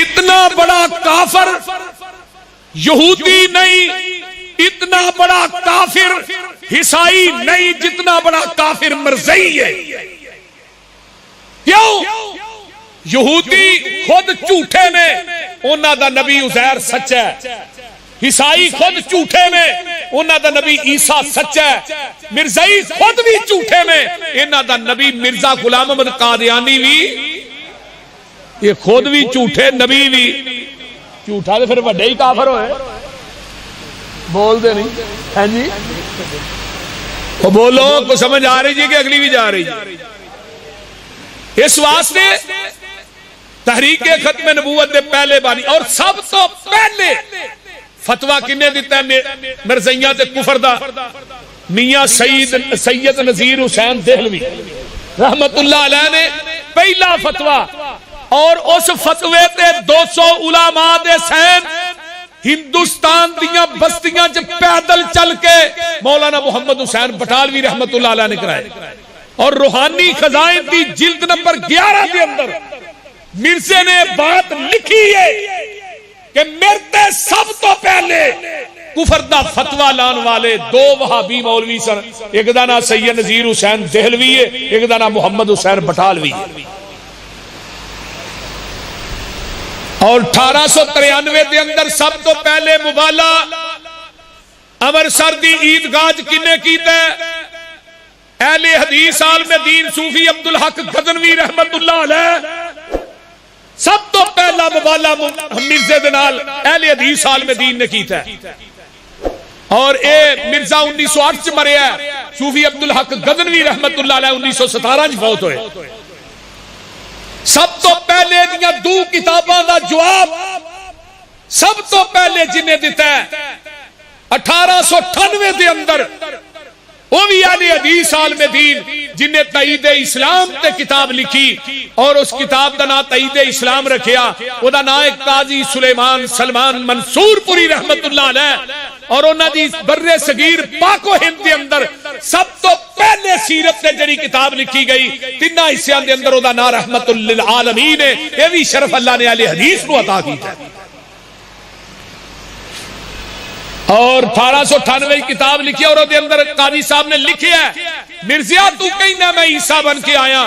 اتنا بڑا کافر یہودی نہیں، اتنا بڑا کافر عیسائی نہیں، جتنا بڑا کافر مرزائی ہے۔ کیوں؟ یہودی خود جھوٹے نے، انہاں دا نبی عزیر سچا ہے، عیسائی خود جھوٹے نے، انہاں دا نبی عیسیٰ سچا ہے، مرزائی خود بھی جھوٹے نے، انہاں دا نبی مرزا غلام احمد قادیانی بھی، یہ خود بھی جھوٹے، نبی بھی جھوٹا، تو پھر بڑے ہی کافر ہوئے۔ بول دے نہیں ہے جی، وہ بولو کو سمجھ آ رہی جی کہ اگلی بھی جا رہی جی۔ اس واسطے تحریک ختم نبوت دے پہلے بانی اور سب تو پہلے فتویٰ کنے دیتا ہے مرزائیاں تے کفر دا؟ میاں سید نذیر حسین دہلوی رحمت اللہ علیہ نے پہلا فتویٰ، اور اس فتوے تے 200 علماء دے سین ہندوستان دیاں بستیاں چ پیدل چل کے مولانا محمد حسین بٹالوی رحمت اللہ علیہ نے کرائے، اور روحانی خزائن دی جلد نمبر 11 کے اندر مرزے نے بات لکھی ہے کہ مرتے سب تو پہلے کفر دا فتویٰ لان والے 2 وہابی مولوی سن، ایک دا نام سید نذیر حسین دہلوی ہے، ایک دا نام محمد حسین بٹالوی ہے۔ اور 1893 دے اندر سب تو پہلے مبالا امرسر دی عیدگاہ کنے کیتا ہے؟ اہل حدیث عالم دین صوفی عبدالحق غزنوی رحمت اللہ علیہ، سب تو پہلا مبالا مرزے دے نال اہل حدیث عالم دین نے کیتا ہے، اور اے مرزا 1908 چ مریا ہے، صوفی عبدالحق غزنوی رحمت اللہ علیہ 1917 چ فوت ہوئے۔ سب تو پہلے دیاں 2 کتاباں دا جواب سب تو پہلے جنہیں دیتا ہے 1898 دے اندر، وہ بھی اہل حدیث عالم دین جنہیں تائید اسلام تے کتاب لکھی، اور اس کتاب دا نام تائید اسلام رکھیا، وہ دا نام قاضی سلیمان سلمان منصور پوری رحمت اللہ علیہ، اور انہاں دی برے صغیر پاک و ہند دے اندر سب تو پہلے سیرت تے جڑی کتاب لکھی گئی 3 حصیاں دے اندر، وہ دا نام رحمت للعالمین ہے۔ یہ بھی شرف اللہ نے اہل حدیث کو عطا کیتا ہے۔ اور 1898 کتاب لکھی، اور دے اندر قاضی صاحب نے لکھیا ہے، مرزیا تو کہنا میں عیسیٰ بن کے آیا،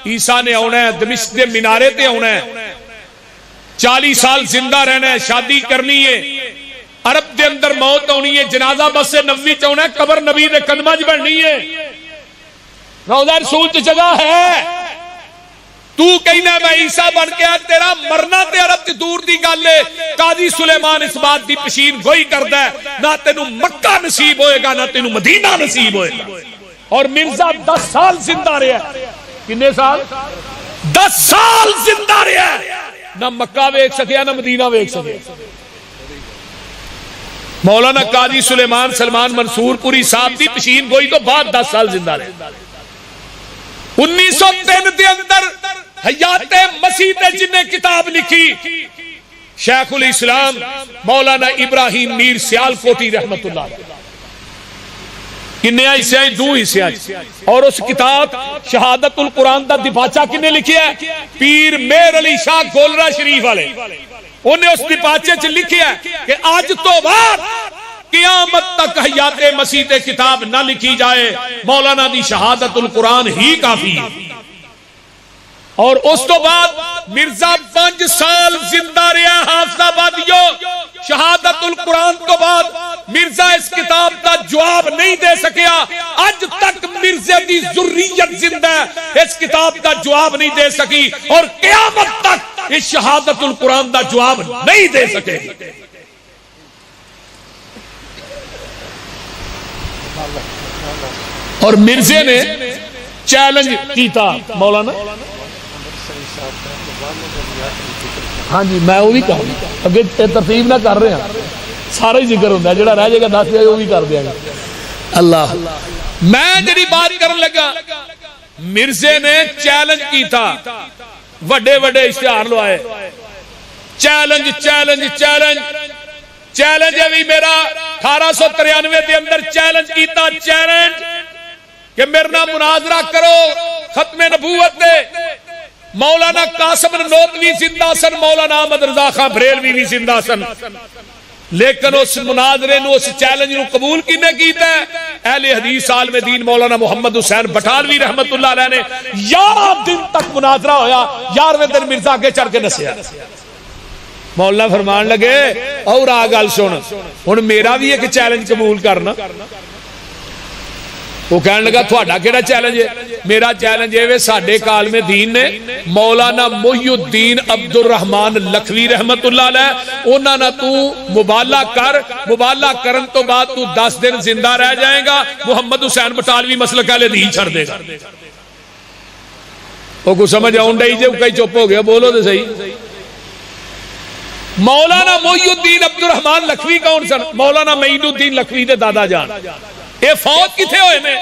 عیسیٰ نے آنا ہے دمشق دے مینارے تے آنا ہے، 40 سال زندہ رہنا ہے، شادی کرنی ہے، عرب دے اندر موت ہونی ہے، جنازہ بس سے نبوی چاہنا ہے، قبر نبی دے قدمہ چ بننی ہے، روضہ رسول چ جگہ ہے، تو کہنا میں عیسیٰ بن کے آیا، تیرا مرنا تے عرب تے دور دی گل ہے۔ قاضی سلیمان اس بات دی پشین گوئی کردا ہے، نہ تینو مکہ نصیب ہوئے گا نہ تینو مدینہ نصیب ہوئے گا۔ اور مرزا 10 سال زندہ رہا، کنے سال؟ 10 سال زندہ رہا، نہ مکہ ویکھ سکیا نہ مدینہ ویکھ سکیا۔ مولانا قاضی سلیمان سلمان منصور پوری صاحب دی پشین گوئی تو بعد 10 سال زندہ رہے۔ 1903 دے اندر حیات مسیح تے جنہیں کتاب لکھی شیخ الاسلام مولانا ابراہیم میر سیال کوٹی رحمت اللہ علیہ، کنیا حصے ہیں؟ 2 حصے ہیں، اور اس کتاب شہادت القرآن دا دپاچہ کنے لکھیا ہے؟ پیر میر علی شاہ گولرا شریف والے، انہیں اس دپاچے چ لکھیا ہے کہ آج تو بعد قیامت تک حیات مسیح تے کتاب نہ لکھی جائے، مولانا دی شہادت القرآن ہی کافی ہے۔ اور اس تو بعد مرزا 5 سال زندہ رہا، حافظ آبادیو، شہادت القرآن تو بعد مرزا اس کتاب کا جواب نہیں دے سکیا، آج تک مرزا دی ذریت زندہ ہے، اس کتاب کا جواب نہیں دے سکی، اور قیامت تک اس شہادت القرآن کا جواب نہیں دے سکے۔ اور مرزے نے چیلنج کیتا مولانا، ہاں جی میں وہ بھی کہا اگے ترتیب نہ کر رہے ہیں، سارا ہی ذکر ہوتا ہے، جڑا رہ جائے گا 10 جائے وہ بھی کر دیا گا اللہ۔ میں جڑی بات کرن لگا، مرزے نے چیلنج کیتا، وڈے وڈے اشتہار Loy, challenge challenge challenge challenge ہے بھی میرا 1893 دے اندر چیلنج کیتا، چیلنج کہ میرے نال مناظرہ کرو ختم نبوت دے، مولانا قاسم نانوتوی زندہ سن, مولانا احمد رضا خان بریلوی بھی زندہ سن, لیکن اس مناظرے نو, اس چیلنج نو قبول کینے کیتا ہے؟ اہل حدیث عالم دین مولانا محمد حسین بٹالوی رحمت اللہ علیہ نے 11 دن تک مناظرہ ہویا, 11ویں دن مرزا آگے چڑھ کے نسیا. مولانا فرمان لگے اور آ گل سن, ہن میرا بھی ایک چیلنج قبول کرنا. وہ کہنے لگا تھوڑا کیڑا چیلنج ہے؟ میرا چیلنج ہے ساڈے کالم دین نے مولانا محی الدین عبد الرحمان لکھوی رحمت اللہ علیہ انہاں نہ تو مبالغہ کر, مبالغہ کرن تو بعد تو 10 دن زندہ رہ جائے گا, محمد حسین بٹالوی مسلک اہل دین چھڑ دے گا. وہ کو سمجھ آؤں ڈائی جے کئی چپ ہو گیا, بولو تو صحیح. مولانا محی الدین عبد الرحمان لکھوی کون سن؟ مولانا معین الدین لکھوی دے دادا جان. اے فوت کتے ہوئے نے؟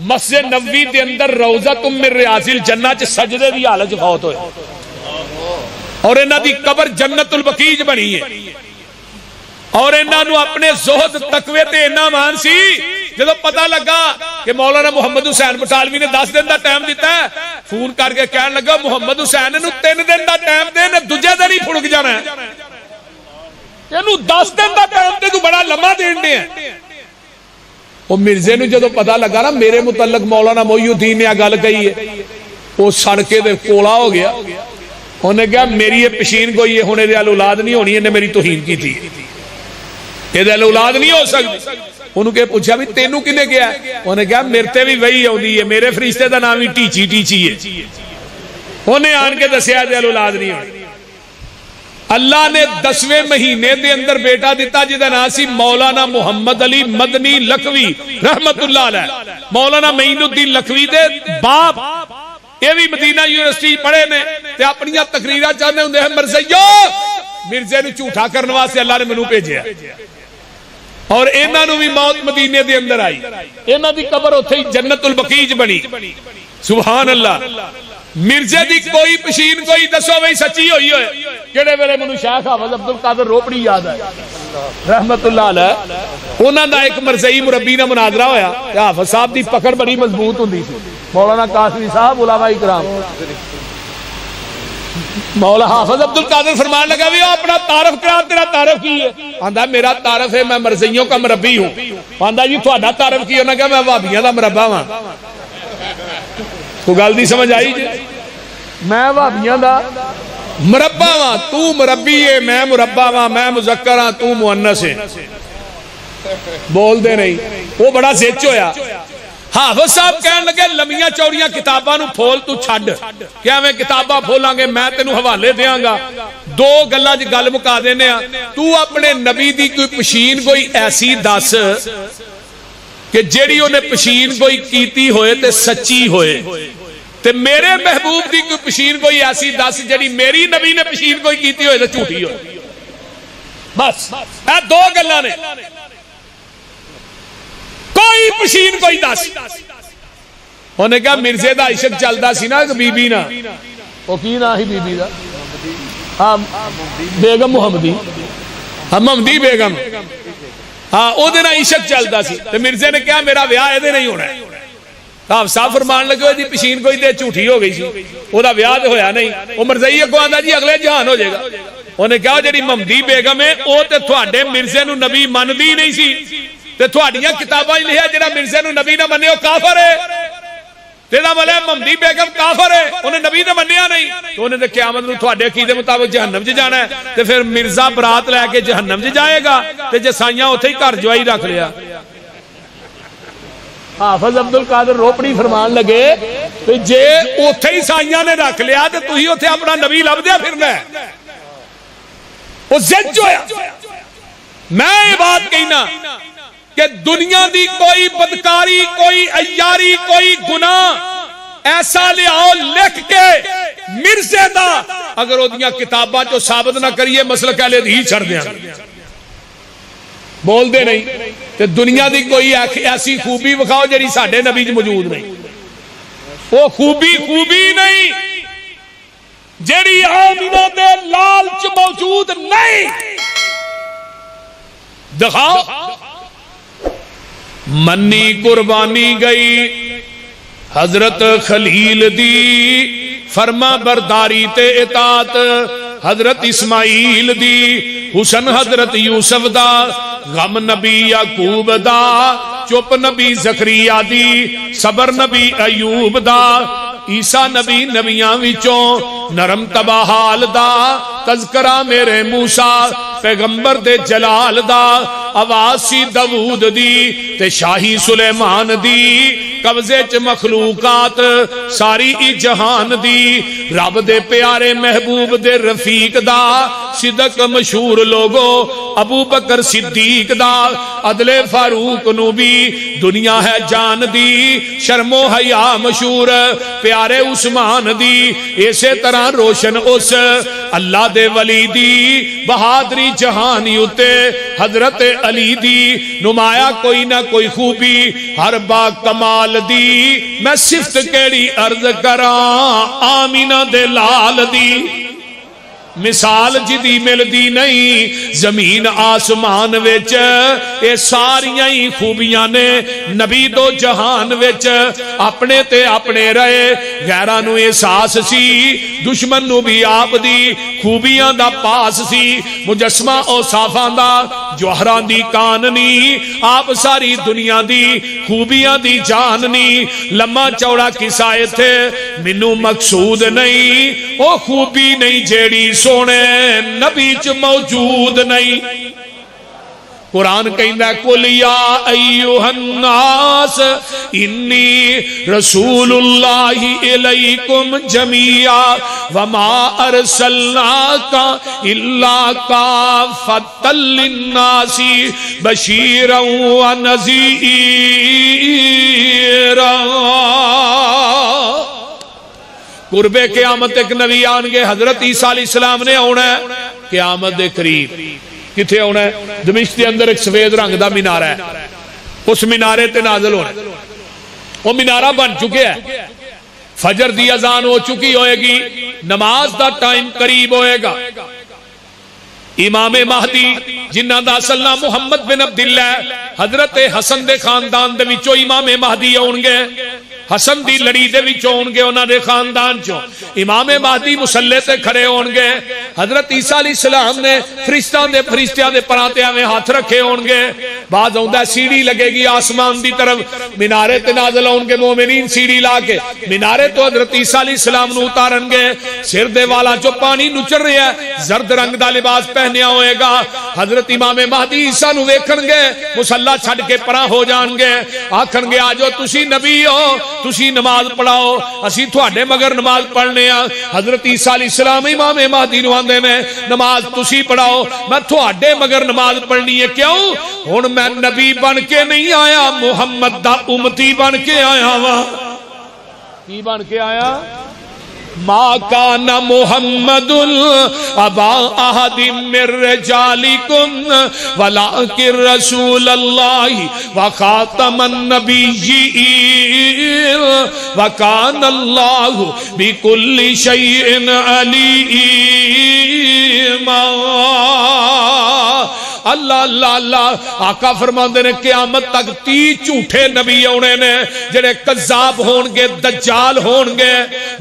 مسجد نبوی دے اندر روضۃ من ریاض الجنہ چ سجدے دی حالت فوت ہوئے, اور انہاں دی قبر جنت البقیع بنی ہے. اور انہاں نو اپنے زہد تقوی تے اتنا مان سی, جدو پتہ لگا کہ مولانا محمد حسین بٹالوی نے 10 دن دا ٹائم دیتا ہے, فون کر کے کہنے لگا محمد حسین نو 3 دن دا ٹائم دے, نے دوجے دن ہی پھڑک جانا ہے. اینو 10 دن دا ٹائم تے تو بڑا لمبا دین دے ہیں. وہ مرزے نو جدو پتا لگا نا میرے متعلق مولانا محی الدین نے گل کہی ہے, وہ سڑکے دے کولا ہو گیا. انہیں کہا میری یہ پشین کوئی ہے, ہونے دے اولاد نہیں ہونی, انہیں میری توہین کی تھی, یہ دے اولاد نہیں ہو سکتی. انہوں کہ پوچھا بھی تینوں کنے گیا ہے؟ انہیں کہا میرے تے بھی وہی ہوندی ہے, میرے فرشتے دا نام ہی ٹیچی ٹیچی ہے. انہیں آن کے دسیا دے اولاد نہیں ہونی. اللہ نے 10ویں مہینے دے اندر بیٹا دیتا جدہ ناسی مولانا محمد علی مدنی لکھوی رحمت اللہ علیہ. مولانا معین الدین لکھوی دے باپ یہ بھی مدینہ یونیورسٹی پڑھے نے, تے اپنیاں تقریرہ چاہنے ہوندے ہیں مرزیو مرزے نے جھوٹا کرنے واسطے اللہ نے منو بھیجیا, اور انہاں نو بھی موت مدینے دے اندر آئی. انہاں دی قبر اوتھے ہی جنت البقیع بنی. سبحان اللہ. مرزے دی کوئی پشین کوئی دسو بھئی سچی ہوئی ہوئے. کہڑے ویلے منو شیخ حافظ عبد القادر روپڑی یاد ہے رحمت اللہ علیہ, انہاں دا ایک مرزئی مربی نہ مناظرہ ہویا. حافظ صاحب دی پکڑ بڑی مضبوط ہوندی سی. مولانا قاسمی صاحب علماء کرام, مولا حافظ عبد القادر فرمان لگا بھی اپنا تعارف کرا, تیرا تعارف کی ہے؟ آندا میرا تعارف ہے میں مرزئیوں کا مربی ہوں. آندا جی تہاڈا تعارف کی ہے؟ انہاں کہا میں وہابیاں دا مربا ہاں. کو گل دی سمجھ آئی جی؟ میں وہابیاں دا مربا ہاں, تو مربی ہے میں مربا ہاں, میں مذکر ہاں تو مؤنث ہے. بول دے نہیں. وہ بڑا زچ ہویا. حافظ صاحب کہنے لگے لمیاں چوڑیاں کتاباں نو پھول تو چھڈ, کیا میں کتاباں پھولاں گے میں تینوں حوالے دیاں گا, 2 گلاں دی گل مکا دینے ہاں. تو اپنے نبی دی کوئی پشین کوئی ایسی دس کہ جیڑی انہیں پشین کوئی کیتی ہوئے تے سچی ہوئے, تے میرے محبوب دی کوئی پشین کوئی ایسی دس جیڑی میری نبی نے پشین کوئی کیتی ہوئے تے جھوٹی ہوئے. بس اے 2 گلاں نے, کوئی پشین کوئی دس. انہیں کہا مرزے دا عشق چلدا سی نا ایک بی بی نا, وہ کی نا ہی بی بی دا, ہاں بیگم محمدی, ہاں محمدی بیگم, ہاں او دے نا عشق چلدا سی. تے مرزے نے کہا میرا ویاہ دے نہیں ہونا ہے. آپ صاحب فرمان لگے جی پشین کوئی دے جھوٹی ہو گئی سی, او دا ویاہ تے ہویا نہیں. او مرزئی کو آندا جی اگلے جہان ہو جائے گا. انہیں کہا جڑی محمدی بیگم ہے او تے تھوڑے مرزے نو نبی مندی نہیں سی, تے تھوڑیاں کتاباں لکھیا جڑا مرزے نو نبی نہ منے او کافر ہے. تیرا ملے محمدی بیگم کافر ہے, انہیں نبی نے منیا نہیں. تو انہیں قیامت نو تھوڑے عقیدے مطابق جہنم چ جانا ہے, تے پھر مرزا برات لے کے جہنم چ جائے گا, تے جسائیاں اوتھے ہی گھر جوائی رکھ لیا. حافظ عبد القادر روپڑی فرمان لگے تے جے اوتھے ہی سائیاں نے رکھ لیا تے تسی اوتھے اپنا نبی لب دیا پھرنا ہے. او زج ہویا. میں یہ بات کہنا کہ دنیا دی کوئی بدکاری کوئی عیاری کوئی گناہ ایسا لے آؤ لکھ کے مرزے دا, اگر وہ دیاں کتاباں جو ثابت نہ کریے مسلک اہل حدیث چھڑ دیاں. بول دے نہیں. تے دنیا دی کوئی ایسی خوبی بکھاؤ جڑی ساڈے نبی وچ موجود نہیں. وہ خوبی نہیں جڑی آمینہ دے لال چ موجود نہیں. دکھاؤ. منی قربانی گئی حضرت خلیل دی فرما برداری تے اطاعت حضرت اسماعیل دی، حسن حضرت یوسف دا، غم نبی یعقوب دا، چپ نبی زکریا دی، صبر نبی ایوب دا، عیسیٰ نبی نبیاں وچوں، نرم تبا حال دا، تذکرہ میرے موسیٰ پیغمبر دے جلال دا، آواز سی داؤد دی تے شاہی سلیمان دی، قبضے چ مخلوقات ساری ای جہان دی، رب دے پیارے محبوب دے رفیق دا، صدق مشہور لوگو ابو بکر صدیق دا، عدل فاروق نو بھی دنیا ہے جان دی، شرم و حیا مشہور پیارے عثمان دی، اسی طرح روشن اس اللہ دے ولی دی، بہادری جہانی اتے حضرت علی دی، نمایا کوئی نہ کوئی خوبی ہر با کمال دی، میں صفت کیڑی عرض کراں آمینہ دے لال دی، مثال جدی ملدی نہیں زمین آسمان وچ، اے ساریاں ہی خوبیاں نے نبی دو جہان وچ، اپنے تے اپنے رہے غیراں نو احساس سی، دشمن نو بھی آپ دی خوبیاں دا پاس سی، مجسمہ اوصافاں دا جوہراں دی کاننی، آپ ساری دنیا دی خوبیاں دی جاننی، لمحہ چوڑا قصہ تھے مینوں مقصود نہیں، او خوبی نہیں جیڑی سونے نبی چ موجود نہیں۔ قرآن کہندا ہے قل یا ایھا الناس انی رسول اللہ الیکم جمیعا وما ارسلناک الا کافۃ للناس بشیرا ونذیرا۔ قرب قیامت ایک نبی آن گے، حضرت عیسیٰ علیہ السلام نے آنا ہے قیامت دے قریب، کتھے آنا ہے؟ دمشق کے اندر ایک سفید رنگ دا مینارہ ہے، اس مینارے تے نازل ہونا ہے، وہ مینارہ بن چکے ہے، فجر دی اذان ہو چکی ہوئے گی، نماز دا ٹائم قریب ہوئے گا، امام مہدی جنہ دا اصل نام محمد بن عبداللہ حضرت حسن دے خاندان دے وچوں امام مہدی آن گے، حسن دی لڑی دے وچوں ہون گے، انہاں دے خاندان چوں امام مہدی مسلح تے کھڑے ہون گے، حضرت عیسیٰ علیہ السلام نے فرشتیاں دے پرانتیاں میں ہاتھ رکھے ہون گے، بعد ہوندا سیڑھی لگے گی آسمان دی طرف، مینارے تے نازل ہون گے مومنین سیڑھی لا کے، مینارے تو حضرت عیسیٰ علیہ السلام نو اتارن گے، سر دے والا جو پانی نچر رہا ہے، زرد رنگ دا لباس پہنیا ہوئے گا، حضرت امام مہدی عیسیٰ نو ویکھن گے، مصلی چھڈ کے پراں ہو جان گے، آکھن گے آجو تسی نبی ہو، تسی نماز پڑھاؤ، اسی تھوڑے مگر نماز پڑھنے ہیں۔ حضرت عیسیٰ علیہ السلام امام مہدی نو آندے نے نماز تسی پڑھاؤ، میں تھوڑے مگر نماز پڑھنی ہے، کیوں؟ ہن میں نبی بن کے نہیں آیا، محمد دا امتی بن کے آیا وا۔ کی بن کے آیا؟ ما کان محمد ابا احد من رجالکم ولکن رسول اللہ وخاتم النبیین وکان اللہ بکل شیء علیم۔ اللہ اللہ اللہ، آقا فرماندے نے قیامت تک 30 جھوٹے نبی آنے نے جڑے کذاب ہون گے، دجال ہون گے،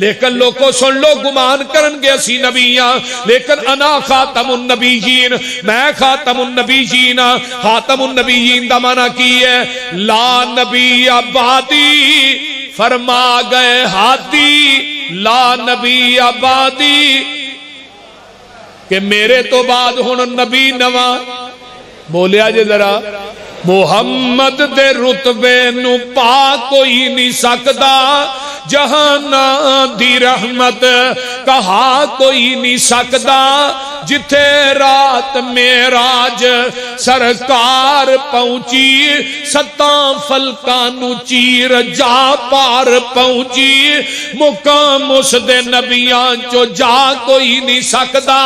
لیکن لوگوں سن لو گمان کرن گے اسی نبیاں، لیکن انا خاتم النبیین، میں خاتم النبیین۔ خاتم النبیین دا معنی کی ہے؟ لا نبی آبادی، فرما گئے ہادی لا نبی آبادی، کہ میرے تو بعد ہن نبی نواں، بولیا جے ذرا، محمد دے رتبے نو پا کوئی نہیں سکدا، جہاں دی رحمت کہا کوئی نہیں سکدا، جتھے رات معراج سرکار پہنچی، 7 فلکاں نو چیر جا پار پہنچی، مقام اس دے نبیاں چو جا کوئی نہیں سکدا،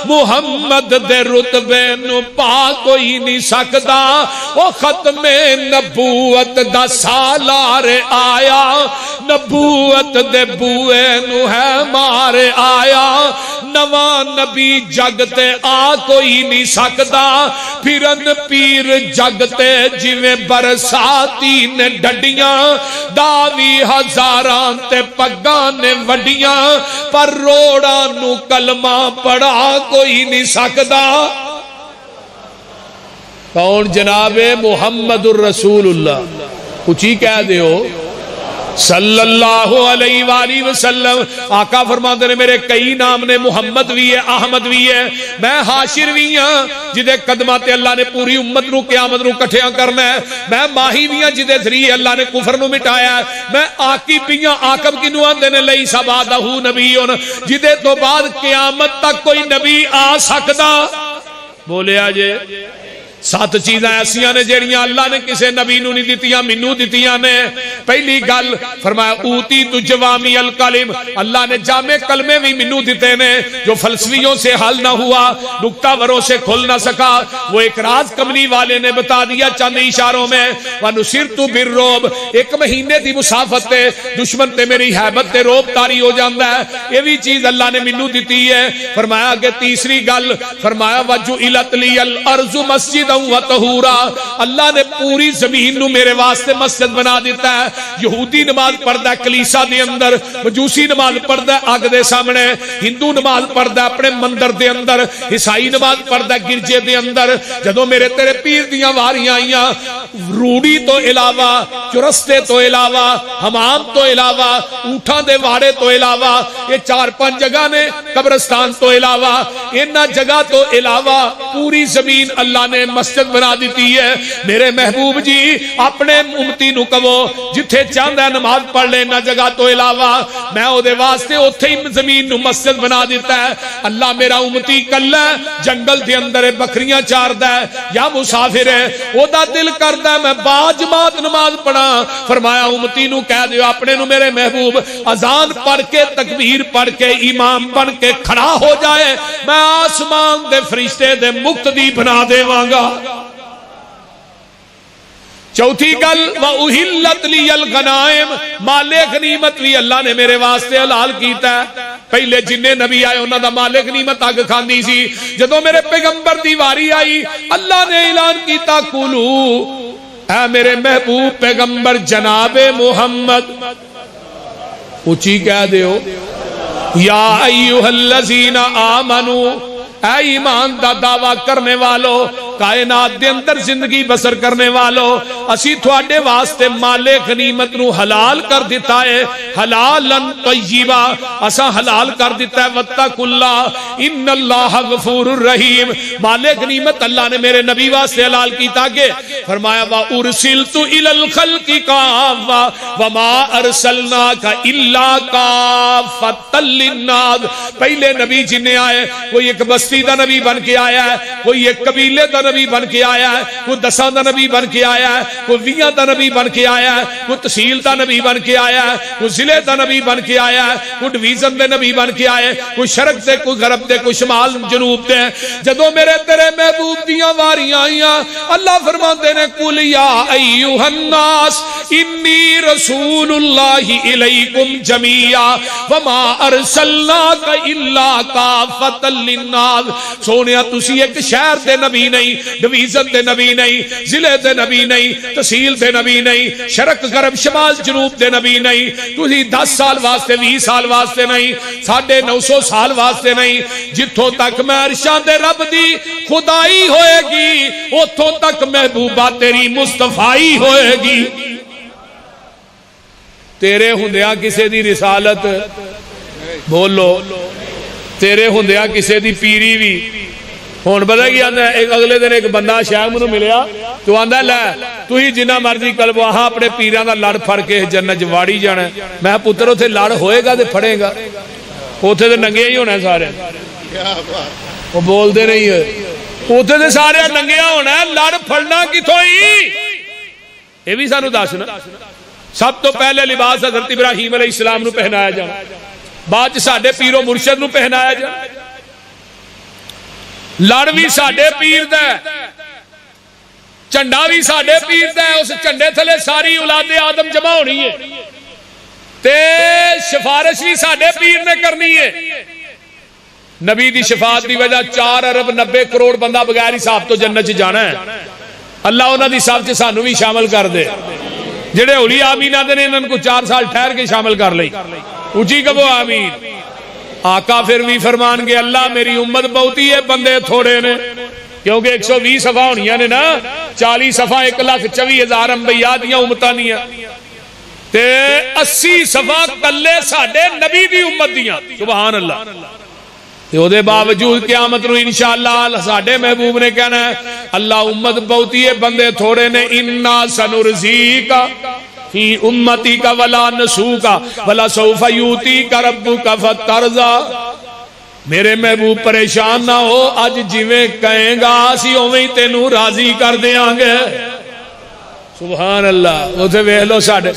محمد دے رتبے نو پا کوئی نہیں سکدا، وہ ختم نبوت دا سالار آیا، نبوت دے بوئے نو ہے مار آیا، نواں نبی جگ تے آ کوئی نہیں سکدا پھرن پیر جگ تے جویں برساتی نے ڈڈیاں داوی ہزاراں تے پگاں نے وڈیاں پر روڑاں نو کلمہ پڑھا کوئی نہیں سکدا کون جناب محمد الرسول اللہ اچھی کہہ دیو صلی اللہ علیہ وآلہ وسلم آقا فرماتے ہیں میرے کئی نام نے محمد بھی ہے احمد بھی ہے میں حاشر بھی ہاں جدے قدمات اللہ نے پوری امت نو قیامت نو کٹھیاں کرنا ہے میں ماہی بھی ہاں جدے ذریعے اللہ نے کفر نو مٹایا ہے میں آقی بھی ہاں آقب کی نوان دینے لئی سبادہو نبیون جدے تو بعد قیامت تک کوئی نبی آ سکتا بولے آجے سات چیزیں ایسیاں نے جیڑیاں اللہ نے کسے نبی نو نہیں دیتیاں منو دیتیاں نے پہلی گل فرمایا اوتی تو جوامی الکلم اللہ نے جامع کلمے بھی منو دیتے نے جو فلسفیوں سے حل نہ ہوا نکتہ وروں سے کھل نہ سکا وہ ایک راز کمنی والے نے بتا دیا چند اشاروں میں وَنُسِرْتُ بِالرُّعْبِ ایک مہینے دی مسافت تے دشمن تے میری حیبت تے روب تاری ہو جاندہ ہے یہ بھی چیز اللہ نے منو دیتی ہے فرمایا کہ تیسری گل فرمایا وَجُعِلَتْ لِيَ الْأَرْضُ مَسْجِدًا وطہورا اللہ نے پوری زمین نو میرے واسطے مسجد بنا دیتا ہے یہودی نماز پڑھدا ہے کلیسا دے اندر مجوسی نماز پڑھدا ہے آگ دے سامنے ہندو نماز پڑھدا ہے اپنے مندر دے اندر عیسائی نماز پڑھدا ہے گرجے دے اندر جدوں میرے تیرے پیر دیاں واریاں آئیاں روڑی تو علاوہ چرستے تو علاوہ حمام تو علاوہ اونٹاں دے واڑے تو علاوہ یہ 4-5 جگہ نے قبرستان تو علاوہ انہاں جگہ تو علاوہ پوری زمین اللہ نے مسجد بنا دیتی ہے میرے محبوب جی اپنے امتی نو کہو جتھے چاہندا ہے نماز پڑھ لینا جگہ تو علاوہ میں او دے واسطے اوتھے ہی زمین نو مسجد بنا دیتا ہے اللہ میرا امتی کلا جنگل دے اندر بکریاں چاردا ہے یا مسافر ہے او دا دل کردا ہے میں با جماعت نماز پڑھا فرمایا امتی نو کہہ دیو اپنے نو میرے محبوب اذان پڑھ کے تکبیر پڑھ کے امام بن کے کھڑا ہو جائے میں آسمان دے فرشتے دے مقتدی بنا دیواں گا چوتھی گل وَأُحِلَّتْ لِيَ الْغَنَائِمُ مال غنیمت بھی اللہ نے میرے واسطے حلال کیتا ہے پہلے جننے نبی آئے انہاں دا مال غنیمت اگ کھاندی سی جدوں میرے پیغمبر دی واری آئی اللہ نے اعلان کیتا کولو اے میرے محبوب پیغمبر جناب محمد اونچی کہہ دیو یا ایھا الذین آمنو اے ایمان دا دعویٰ کرنے والو کائنات دے اندر زندگی بسر کرنے والو اسی تھوڑے واسطے مال غنیمت نو حلال کر دیتا ہے حلالن طیبا اسا حلال کر دیتا ہے واتقوا اللہ ان اللہ غفور الرحیم مال غنیمت اللہ نے میرے نبی واسطے حلال کیتا کہ فرمایا وَأُرْسِلْتُ إِلَى الْخَلْقِ كَافَّةً وَمَا أَرْسَلْنَاكَ إِلَّا كَافَّةً لِلنَّاسِ پہلے نبی جنہیں آئے کوئی ایک بستی دا نبی بن کے آیا ہے کوئی ایک قبیلے دا نبی بن کے آیا ہے کوئی 10 دا نبی بن کے آیا ہے کوئی 20 دا نبی بن کے آیا ہے کوئی تحصیل دا نبی بن کے آیا ہے کوئی ضلع دا نبی بن کے آیا ہے کوئی ڈویژن دے نبی بن کے آئے کوئی شرق دے کوئی غرب دے کوئی شمال جنوب دے جدوں میرے تیرے محبوب دیاں واریاں آئیاں اللہ فرماتے نے قُلْ يَا أَيُّهَا النَّاسُ إِنِّي رَسُولُ اللَّهِ إِلَيْكُمْ جَمِيعًا وَمَا أَرْسَلْنَاكَ إِلَّا كَافَّةً لِلنَّاسِ سونیا تسی ایک شہر دے نبی نہیں ڈویژن دے نبی نہیں ضلع دے نبی نہیں تحصیل دے نبی نہیں شرق غرب شمال جنوب دے نبی نہیں تسی 10 سال واسطے 20 سال واسطے نہیں 950 سال واسطے نہیں جتھوں تک میں عرشاں دے رب دی خدائی ہوئے گی اتھوں تک محبوبہ تیری مصطفائی ہوئے گی تیرے ہوندیاں کسے دی رسالت بولو تیرے ہوندیاں کسے دی پیری بھی ہون پتہ کی آندا ہے ایک اگلے دن ایک بندہ شاہ منو ملیا تو آندا لے تو ہی جنہ مرضی کلب وہاں اپنے پیراں دا لڑ پھڑ کے جنت واڑی جانا میں پتر اوتھے لڑ ہوئے گا تے پھڑے گا اوتھے تے ننگے ہی ہونا سارے وہ بول دے نہیں ہے اوتھے تے سارے ننگیا ہونا ہے لڑ پھڑنا کتھوں ہی یہ بھی سانو دسنا سب تو پہلے لباس حضرت ابراہیم علیہ السلام نو پہنایا جانا بعد ساڈے پیر و مرشد نو پہنایا جانا لڑ بھی ساڈے پیر دا چنڈا بھی ساڈے پیر دا اس چنڈے تھلے ساری اولاد آدم جمع ہونی ہے تے سفارش بھی ساڈے پیر نے کرنی ہے نبی دی شفاعت دی وجہ 4 ارب 90 کروڑ بندہ بغیر حساب تو جنت چ جانا ہے. اللہ انہاں دی حساب چ سانو بھی شامل کر دے. جڑے ہولی آمین آدھے نے انہوں کو 4 سال ٹھہر کے شامل کر لئی. اونچی کہو آمین. آقا پھر بھی فرمان گے اللہ میری امت بہتی ہے بندے تھوڑے نے، کیونکہ 120 صفحہ ہونیاں نے نا، 40 صفحہ 1,24,000 انبیاء دیاں امتاں دیاں تے 80 صفحہ کلے ساڈے نبی دی امت دیاں. سبحان اللہ. تے او دے باوجود قیامت نو انشاءاللہ ساڈے محبوب نے کہنا ہے اللہ امت بہتی ہے بندے تھوڑے نے. انا سنرزیکا فی امتک ولا نسوکا ولا سوف یوتیک ربک فترضی. میرے محبوب پریشان نہ ہو، اج جویں کہیں گا اسی اوویں ہی تینوں راضی کر دیاں گے. سبحان اللہ. اوتھے ویکھ لو ساڈے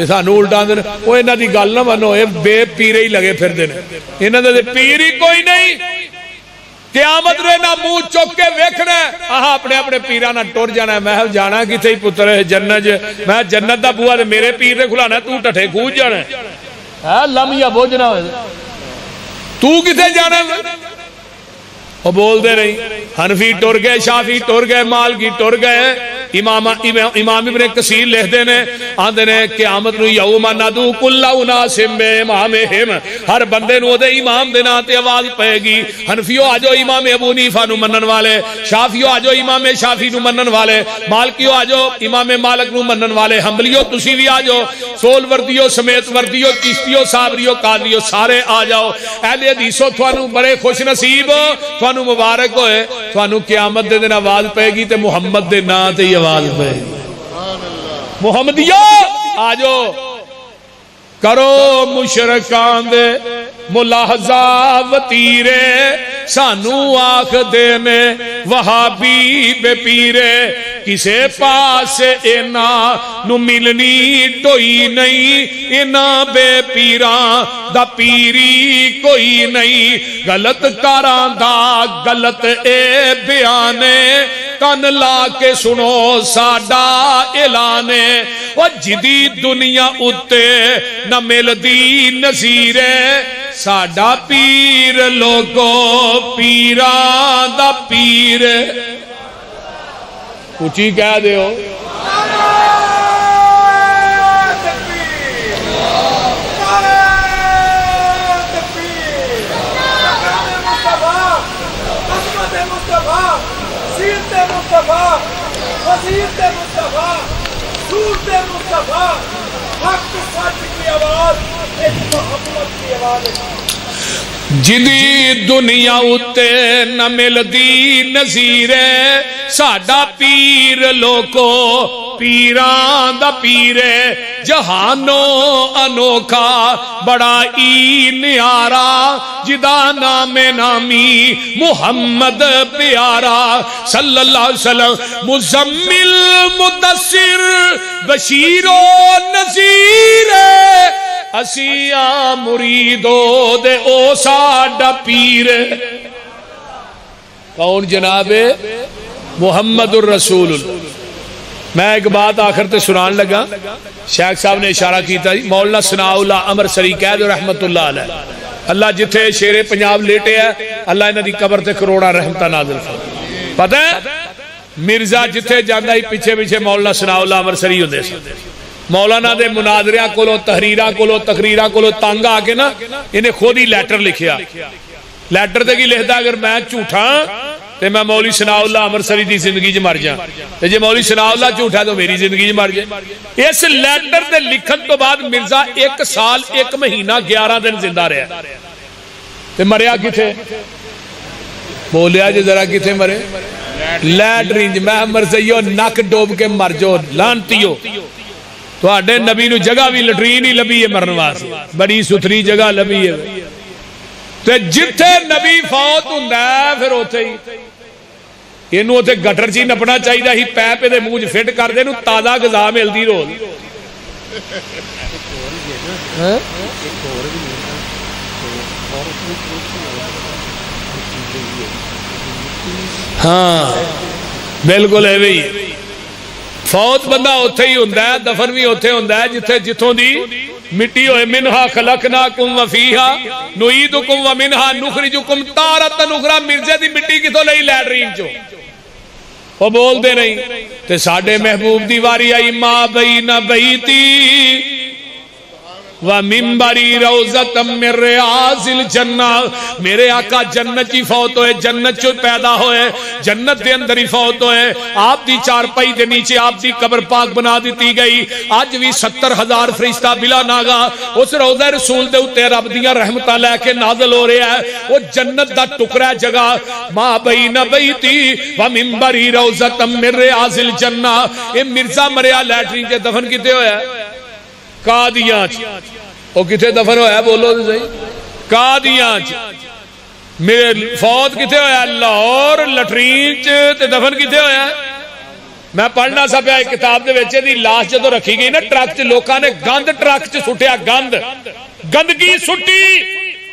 سانوں الٹا دے او انہاں دی گل نہ منو، اے بے پیرے ہی لگے پھردے نے، انہاں دے پیر ہی کوئی نہیں. قیامت نو نہ منہ چک کے ویکھنا ہے آہا اپنے اپنے پیراں نال ٹر جانا ہے. میں جانا کتے ہی پتر جنت، میں جنت دا بوا تے میرے پیر نے کھلانا، تو ٹھٹھے کھوج جانا ہے لمیا بوجھنا ہوئے تو کتے جانا ہے. وہ بول دے نہیں. حنفی ٹر گئے، شافی ٹر گئے، مالکی ٹر گئے. امام ابن کثیر لکھتے نے آندے نے قیامت نو یوم ندعو کل اناس بامامہم، ہر بندے نو دے امام دے نام تے آواز پائے گی. حنفیو آجو امام ابو حنیفہ نو منن والے، شافیو آجو امام شافی نو منن والے، مالکیو آجو امام مالک نو منن والے، حنبلیو تسی بھی آجو، سول وردیو سمیت وردیو چشتیو صابریو قادریو سارے آ جاؤ. اہل حدیثو تھانو بڑے خوش نصیب، تھانو مبارک ہوئے، تھانو قیامت دے دن آواز پائے گی تے محمد دے نام تے آواز پہ محمدیو آجو کرو مشرکان دے ملاحظہ وطیرے، سانو آخ دینے وہابی بے پیرے، کسے پاس اینا نو ملنی ٹوئی نہیں، اینا بے پیران دا پیری کوئی نہیں. غلط کاران دا غلط اے بیانے، کن لا کے سنو ساڈا اعلانے. وہ جدی دنیا اتے نہ ملدی نظیرے، ساڈا پیر لوگو پیران دا پیر. اچھی کہہ دے ہو جدی دنیا اتے نہ ملدی نظیرے، ساڈا پیر لوکو پیران دا پیرے. جہانو انوکھا بڑا ای نیارا، جدا نام نامی محمد پیارا صلی اللہ علیہ وسلم. مزمل مدثر بشیر و نذیر، اسیاں مریدو دے او ساڈا پیر. کون جناب محمد الرسول اللہ. میں ایک بات آخر تے سنان لگا، شیخ صاحب نے اشارہ کیتا، مولانا ثناء اللہ امرسری قید رحمت اللہ علیہ. اللہ جتھے شیر پنجاب لیٹے ہے اللہ انہاں دی قبر تے کروڑا رحمتہ نازل فرمائے. پتہ ہے مرزا جتھے جاندا ہی پیچھے پیچھے مولانا ثناء اللہ امرسری ہوندے سن. مولانا دے مناظریاں کولو تحریراں کولو تقریراں کولو تنگ آ کے نا انہیں خود ہی لیٹر لکھیا. لیٹر تے کی لکھدا اگر میں جھوٹا تے میں مولوی ثناء اللہ امرسری دی زندگی مر جا، تے جے مولوی ثناء اللہ جھوٹا تو میری زندگی مر جائے. اس لیٹر دے لکھن تو بعد مرزا 1 سال 1 مہینہ 11 دن زندہ رہا. تے مریا کتھے؟ بولیا جے ذرا کتھے مرے؟ لیٹرین. میں مرزیو نک ڈوب کے مر جو لانتیو. تو آڈے نبی نو جگہ بھی لٹرین ہی لبی ہے مرن واسطے، بڑی ستھری جگہ لبی ہے. تے جتھے نبی فوت ہوندا ہے پھر اوتھے ہی اینو اوتھے گٹر چ نپنا چاہیے ہی، پیپ دے منہ فٹ کر دے نو تازہ غذا ملدی روز. ہاں بالکل ہے بھئی. فوت بندہ اوتھے ہی ہوندا ہے، دفن بھی اوتھے ہوندا ہے جتھے جتھوں دی مٹی ہوئے منہا خلقناکم وفیہا نعیدکم ومنہا نخرجکم تارۃ اخری مرزے دی مٹی کتوں لئی لیٹرین چو وہ بول دے نہیں تے ساڈے محبوب دی واری آئی ما بین بیتی و منبری روضۃ من ریاض الجنہ میرے آقا جنت ہی فوت ہوئے جنت چو پیدا ہوئے جنت دے اندر ہی فوت ہوئے آپ دی چارپائی دے نیچے آپ دی قبر پاک بنا دیتی گئی آج بھی 70,000 فرشتہ بلا ناگا اس روضہ رسول دے اتے رب دیاں رحمتاں لے کے نازل ہو رہے ہیں وہ جنت دا ٹکڑا جگہ ما بین بیتی و منبری روضۃ من ریاض الجنہ اے مرزا مریا لیٹرین کے دفن کیتے ہوئے ہیں قادیاں وہ کتے دفن ہویا ہے بولو تو صحیح قادیاں میرے فوت کتے ہویا ہے لاہور لٹرین تے دفن کتے ہویا ہے میں پڑھنا سا پیا کتاب دے وچ دی لاش جدوں رکھی گئی نا ٹرک چ لوکاں نے گند ٹرک چ سٹیا گند گندگی سٹی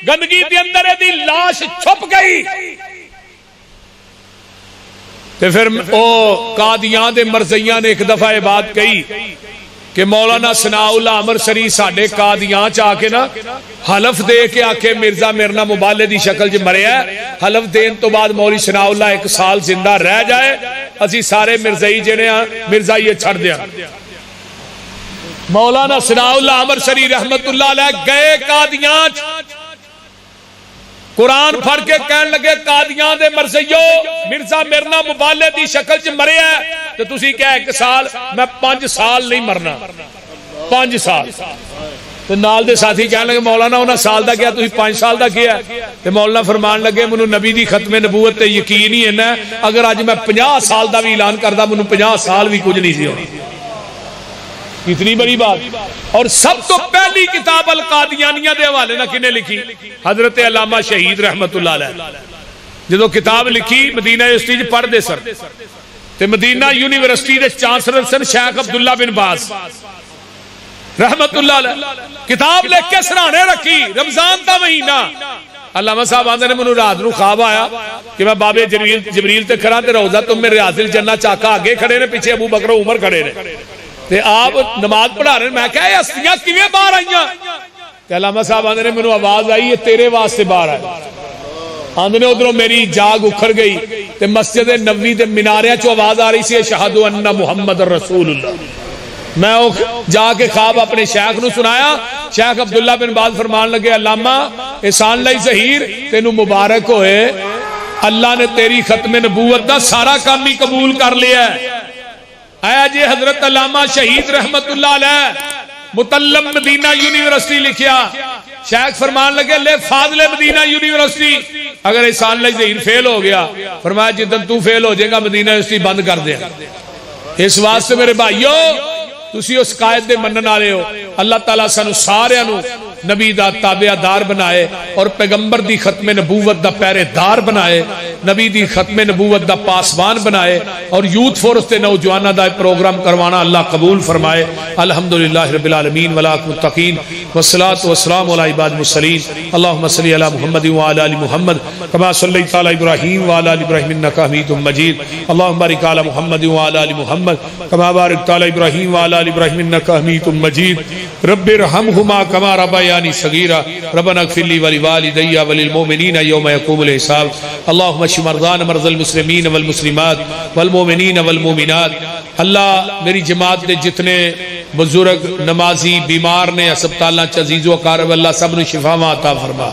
گندگی دے اندر دی لاش چھپ گئی تے پھر او قادیاں دے مرزیاں نے ایک دفعہ یہ بات کہی کہ مولانا ثناء اللہ عمر سری ساڈے قادیاں چ آ کے نا حلف دے کے آکے مرزا میرنا مبالے دی شکل چ مریا حلف دین تو بعد مولوی ثناء اللہ 1 سال زندہ رہ جائے اسی سارے مرزائی جنے ہاں مرزائی چھڑ دیا مولانا ثناء اللہ عمر سری رحمت اللہ علیہ گئے قادیاں قرآن پڑھ کے کہنے لگے قادیاں دے مرزیو مرزا میرنا مبالے دی شکل چ مریا ہے تو تسی کہا 1 سال میں 5 سال نہیں مرنا 5 سال تو نال دے ساتھی کہنے لگے مولانا انہاں سال دا کیا تسی 5 سال دا کیا تو مولانا فرمان لگے منو نبی دی ختم نبوت تے یقین ہی ہے نا اگر آج میں 50 سال دا بھی اعلان کردہ منو 50 سال بھی کچھ نہیں سی ہونی اتنی بڑی بات اور سب تو پہلی کتاب القادیانیہ دے حوالے نہ کنے لکھی حضرت علامہ شہید رحمت اللہ علیہ جدو کتاب لکھی مدینہ یونیورسٹی پڑھ دے سر تے مدینہ یونیورسٹی دے چانسلر سن شیخ عبداللہ بن باز رحمت اللہ علیہ کتاب لکھ کے سرانے رکھی رمضان دا مہینہ علامہ صاحب آندے نے منو رات نو خواب آیا کہ میں بابے جبریل تے کھڑا تے روضہ تم میں ریاض الجنہ چاکا آگے کھڑے نے پیچھے ابو بکر عمر کھڑے نے تے آپ نماز پڑھا رہے ہیں میں کہا یہ ہستیاں کیویں باہر آئیاں تے علامہ صاحب آندے نے منو آواز آئی ہے تیرے واسطے باہر آئے آندے نے ادھروں میری جاگ اکھڑ گئی تے مسجد نبوی دے میناریاں چو آواز آ رہی سی اشہد ان محمد رسول اللہ میں جا کے خواب اپنے شیخ نو سنایا شیخ عبداللہ بن باز فرمان لگے علامہ احسان لائی ظہیر تینو مبارک ہوئے اللہ نے تیری ختم نبوت دا سارا کام ہی قبول کر لیا ہے آیا جی حضرت علامہ شہید رحمت اللہ علیہ متلم مدینہ یونیورسٹی لکھیا شیخ فرمان لگے لے فاضل مدینہ یونیورسٹی اگر احسان اللہ ظہیر فیل ہو گیا فرمایا جدن تو فیل ہو جائے گا مدینہ یونیورسٹی بند کر دیا اس واسطے میرے بھائیو تسی اس قائد دے منن آلے ہو اللہ تعالیٰ سانو سارے انو نبی دا تابعہ دار بنائے اور پیغمبر دی ختم نبوت دا پہرے دار بنائے نبی دی ختم نبوت دا پاسبان بنائے اور یوتھ فورس تے نوجوانہ دا پروگرام کروانا اللہ قبول فرمائے الحمدللہ رب العالمین والعاقبۃ للمتقین والصلاة والسلام علی عباد المرسلین اللہم صلی علی محمد وعلی آل محمد کما صلیت علی ابراہیم وعلی آل ابراہیم انک حمید مجید اللہم بارک علی محمد وعلی آل محمد کما بارکت علی ابراہیم وعلی آل ابراہیم انک حمید مجید رب ارحمہما کما ربیانی صغیرا ربنا اغفر لی ولوالدی وللمؤمنین یوم یقوم الحساب اللہم اشف مرضانا مرضى المسلمین والمسلمات والمؤمنین والمؤمنات اللہ میری جماعت دے جتنے بزرگ نمازی بیمار نے اسپتالاں چ عزیز و اقارب اللہ سب نے شفا عطا فرما